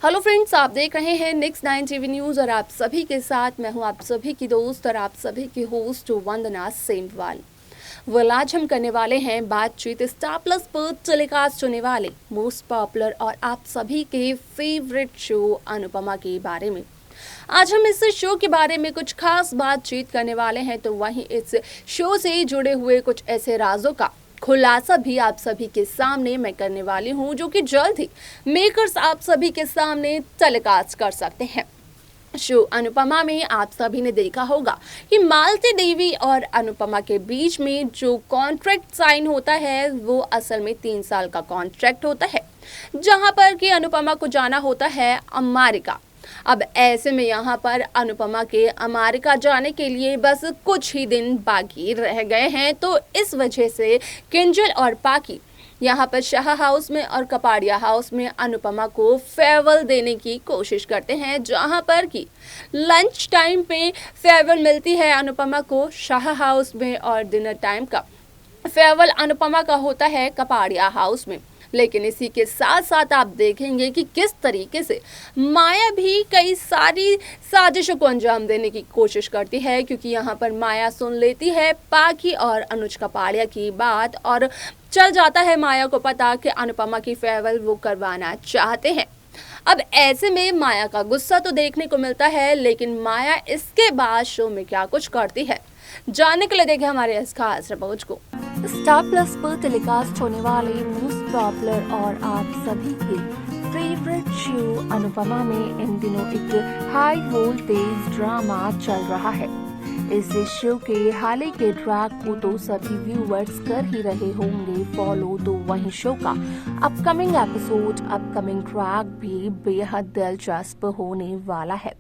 Hello friends, आप देख रहे हैं नेक्स्ट 9 टीवी न्यूज़ और आप सभी के साथ मैं हूं आप सभी की दोस्त और आप सभी की होस्ट वंदना सेंधवाल। आज हम करने वाले हैं बातचीत स्टार प्लस पर टेलीकास्ट होने वाले मोस्ट पॉपुलर और आप सभी के फेवरेट शो अनुपमा के बारे में। आज हम इस शो के बारे में कुछ खास बातचीत करने वाले हैं, तो वहीं इस शो से जुड़े हुए कुछ ऐसे राजों का खुलासा भी आप सभी के सामने मैं करने वाली हूं, जो कि जल्द ही मेकर्स आप सभी के सामने टेलीकास्ट कर सकते हैं। शो अनुपमा में आप सभी ने देखा होगा कि मालती देवी और अनुपमा के बीच में जो कॉन्ट्रैक्ट साइन होता है वो असल में 3 साल का कॉन्ट्रैक्ट होता है, जहां पर कि अनुपमा को जाना होता है अमेरिका। अब ऐसे में यहाँ पर अनुपमा के अमेरिका जाने के लिए बस कुछ ही दिन बाकी रह गए हैं, तो इस वजह से किंजल और पाकी यहाँ पर शाह हाउस में और कपाड़िया हाउस में अनुपमा को फेयरवेल देने की कोशिश करते हैं, जहाँ पर कि लंच टाइम पे फेयरवेल मिलती है अनुपमा को शाह हाउस में और डिनर टाइम का फेयरवेल अनुपमा का होता है कपाड़िया हाउस में। लेकिन इसी के साथ साथ आप देखेंगे कि किस तरीके से माया भी कई सारी साजिशों को अंजाम देने की कोशिश करती है, क्योंकि यहाँ पर माया सुन लेती है पाकी और अनुज कपाड़िया की बात और चल जाता है माया को पता कि अनुपमा की फेयरवेल वो करवाना चाहते हैं। अब ऐसे में माया का गुस्सा तो देखने को मिलता है, लेकिन माया इसके बाद शो में क्या कुछ करती है जानने के लिए देखें हमारे इस खास रिपोर्ट को। स्टार प्लस पर टेलीकास्ट होने वाले मोस्ट पॉपुलर और आप सभी के फेवरेट शो अनुपमा में इन दिनों एक हाई वोल्टेज ड्रामा चल रहा है। इस शो के हाल ही के ट्रैक को तो सभी व्यूअर्स कर ही रहे होंगे फॉलो, तो वहीं शो का अपकमिंग एपिसोड अपकमिंग ट्रैक भी बेहद दिलचस्प होने वाला है।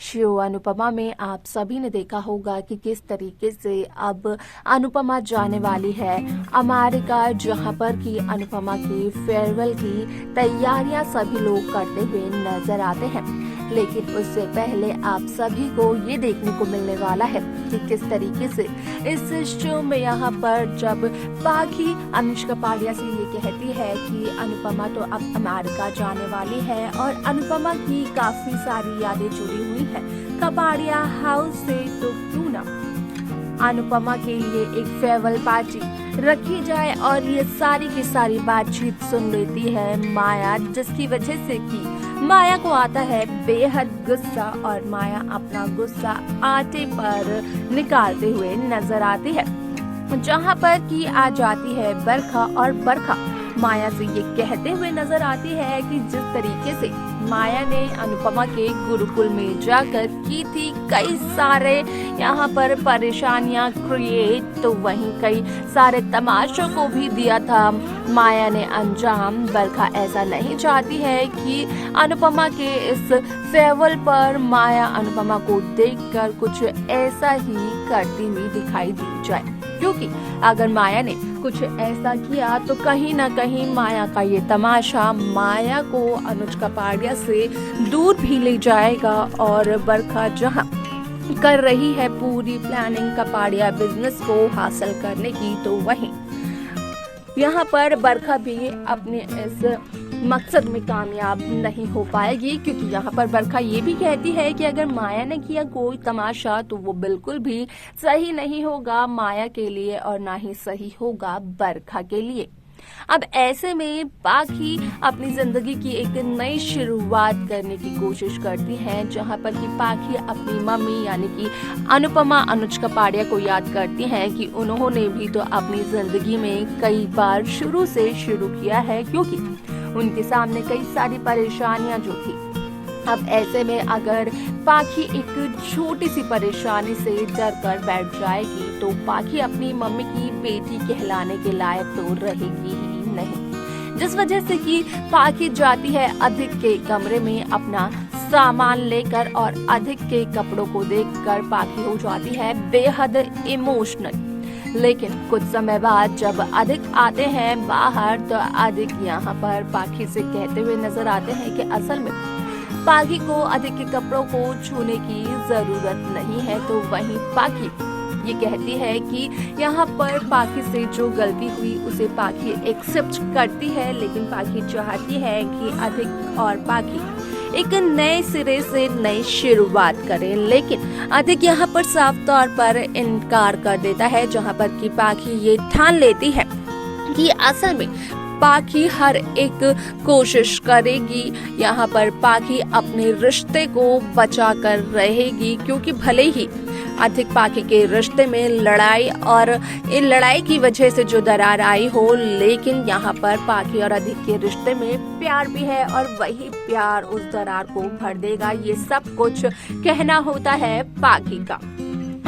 शो अनुपमा में आप सभी ने देखा होगा कि किस तरीके से अब अनुपमा जाने वाली है अमेरिका, जहां पर कि अनुपमा की फेयरवेल की तैयारियां सभी लोग करते हुए नजर आते हैं। लेकिन उससे पहले आप सभी को ये देखने को मिलने वाला है कि किस तरीके से इस शो में यहाँ पर जब पाकी अनुज कपाड़िया से ये कहती है कि अनुपमा तो अब अमेरिका जाने वाली है और अनुपमा की काफी सारी यादें जुड़ी हुई है कपाड़िया हाउस से, तो क्यों ना अनुपमा के लिए एक फेयरवेल पार्टी रखी जाए। और ये सारी की सारी बातचीत सुन लेती है माया, जिसकी वजह से कि माया को आता है बेहद गुस्सा और माया अपना गुस्सा आटे पर निकालते हुए नजर आती है, जहां पर कि आ जाती है बरखा और बरखा माया से ये कहते हुए नजर आती है कि जिस तरीके से माया ने अनुपमा के गुरुकुल में जाकर की थी कई सारे यहाँ पर परेशानियां क्रिएट, तो वहीं कई सारे तमाशों को भी दिया था माया ने अंजाम। बरखा ऐसा नहीं चाहती है कि अनुपमा के इस फेयरवेल पर माया अनुपमा को देखकर कुछ ऐसा ही करती हुई दिखाई दी जाए, क्योंकि अगर माया ने कुछ ऐसा किया तो कहीं ना कहीं माया का ये तमाशा माया को अनुज कपाड़िया से दूर भी ले जाएगा। और बरखा जहां कर रही है पूरी प्लानिंग कपाड़िया बिजनेस को हासिल करने की, तो वहीं यहाँ पर बरखा भी अपने इस मकसद में कामयाब नहीं हो पाएगी, क्योंकि यहाँ पर बरखा ये भी कहती है कि अगर माया ने किया कोई तमाशा तो वो बिल्कुल भी सही नहीं होगा माया के लिए और ना ही सही होगा बरखा के लिए। अब ऐसे में पाकी अपनी जिंदगी की एक नई शुरुआत करने की कोशिश करती है, जहां पर कि पाकी अपनी मम्मी यानी कि अनुपमा अनुज कपाड़िया को याद करती हैं कि उन्होंने भी तो अपनी जिंदगी में कई बार शुरू से शुरू किया है, क्योंकि उनके सामने कई सारी परेशानियां जो थी। अब ऐसे में अगर पाखी एक छोटी सी परेशानी से डर कर बैठ जाएगी तो पाखी अपनी मम्मी की बेटी कहलाने के लायक तो रहेगी ही नहीं, जिस वजह से कि पाखी जाती है अधिक के कमरे में अपना सामान लेकर और अधिक के कपड़ों को देखकर पाखी हो जाती है बेहद इमोशनल। लेकिन कुछ समय बाद जब अधिक आते हैं बाहर तो अधिक यहाँ पर पाखी से कहते हुए नजर आते हैं कि असल में पाखी को अधिक के कपड़ों को छूने की जरूरत नहीं है, तो वहीं पाखी ये कहती है कि यहाँ पर पाखी से जो गलती हुई उसे पाखी एक्सेप्ट करती है, लेकिन पाखी चाहती है कि अधिक और पाखी एक नए सिरे से नई शुरुआत करें, लेकिन अधिक यहाँ पर साफ तौर पर इनकार कर देता है, जहाँ पर कि पाखी ये ठान लेती है कि असल में पाखी हर एक कोशिश करेगी, यहाँ पर पाखी अपने रिश्ते को बचा कर रहेगी, क्योंकि भले ही अधिक पाखी के रिश्ते में लड़ाई और इन लड़ाई की वजह से जो दरार आई हो, लेकिन यहाँ पर पाखी और अधिक के रिश्ते में प्यार भी है और वही प्यार उस दरार को भर देगा। ये सब कुछ कहना होता है पाखी का।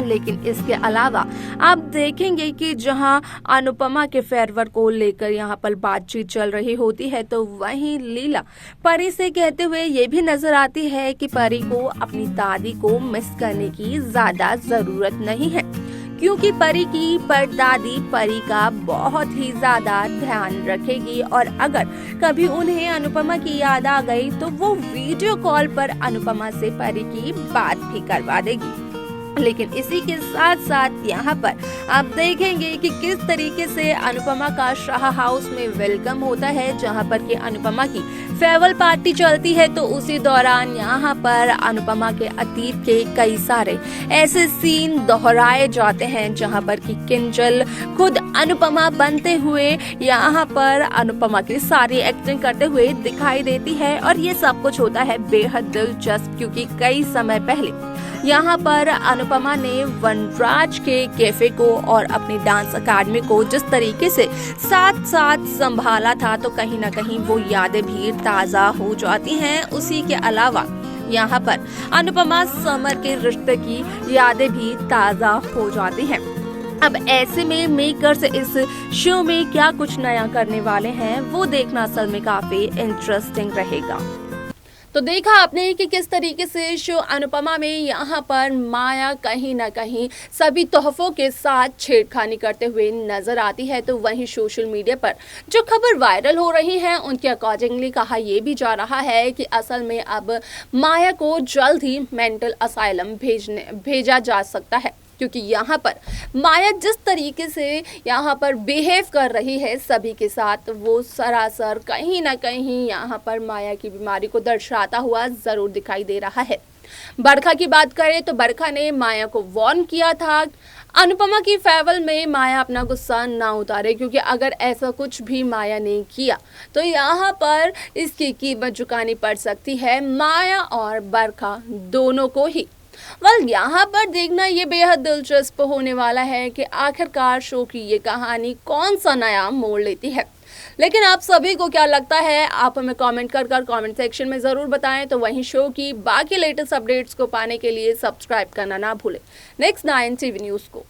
लेकिन इसके अलावा आप देखेंगे कि जहां अनुपमा के फेयरवेल को लेकर यहाँ पर बातचीत चल रही होती है, तो वहीं लीला परी से कहते हुए ये भी नजर आती है कि परी को अपनी दादी को मिस करने की ज्यादा जरूरत नहीं है, क्योंकि परी की परदादी परी का बहुत ही ज्यादा ध्यान रखेगी और अगर कभी उन्हें अनुपमा की याद आ गई तो वो वीडियो कॉल पर अनुपमा से परी की बात भी करवा देगी। लेकिन इसी के साथ साथ यहाँ पर आप देखेंगे कि किस तरीके से अनुपमा का शाह हाउस में वेलकम होता है, जहाँ पर कि अनुपमा की फेयरवेल पार्टी चलती है, तो उसी दौरान यहाँ पर अनुपमा के अतीत के कई सारे ऐसे सीन दोहराए जाते हैं, जहाँ पर कि किंजल खुद अनुपमा बनते हुए यहाँ पर अनुपमा की सारी एक्टिंग करते हुए दिखाई देती है। और ये सब कुछ होता है बेहद दिलचस्प, क्योंकि कई समय पहले यहाँ पर अनुपमा ने वनराज के कैफे को और अपनी डांस अकेडमी को जिस तरीके से साथ साथ संभाला था, तो कहीं ना कहीं वो यादें भी ताजा हो जाती हैं। उसी के अलावा यहाँ पर अनुपमा समर के रिश्ते की यादें भी ताजा हो जाती हैं। अब ऐसे में मेकर्स इस शो में क्या कुछ नया करने वाले हैं, वो देखना असल में काफी इंटरेस्टिंग रहेगा। तो देखा आपने कि किस तरीके से शो अनुपमा में यहाँ पर माया कहीं ना कहीं सभी तोहफों के साथ छेड़खानी करते हुए नजर आती है, तो वहीं सोशल मीडिया पर जो खबर वायरल हो रही है उनके अकॉर्डिंगली कहा यह भी जा रहा है कि असल में अब माया को जल्द ही मेंटल असाइलम भेजा जा सकता है, क्योंकि यहाँ पर माया जिस तरीके से यहाँ पर बिहेव कर रही है सभी के साथ, वो सरासर कहीं ना कहीं यहाँ पर माया की बीमारी को दर्शाता हुआ जरूर दिखाई दे रहा है। बरखा की बात करें तो बरखा ने माया को वार्न किया था अनुपमा की फेयरवेल में माया अपना गुस्सा ना उतारे, क्योंकि अगर ऐसा कुछ भी माया ने किया तो यहाँ पर इसकी कीमत चुकानी पड़ सकती है माया और बरखा दोनों को ही। यहाँ पर देखना ये बेहद दिलचस्प होने वाला है कि आखिरकार शो की ये कहानी कौन सा नया मोड़ लेती है। लेकिन आप सभी को क्या लगता है, आप हमें कमेंट कर कमेंट सेक्शन में ज़रूर बताएं। तो वहीं शो की बाकी लेटेस्ट अपडेट्स को पाने के लिए सब्सक्राइब करना ना भूलें नेक्स्ट 9 टीवी न्यूज़ को।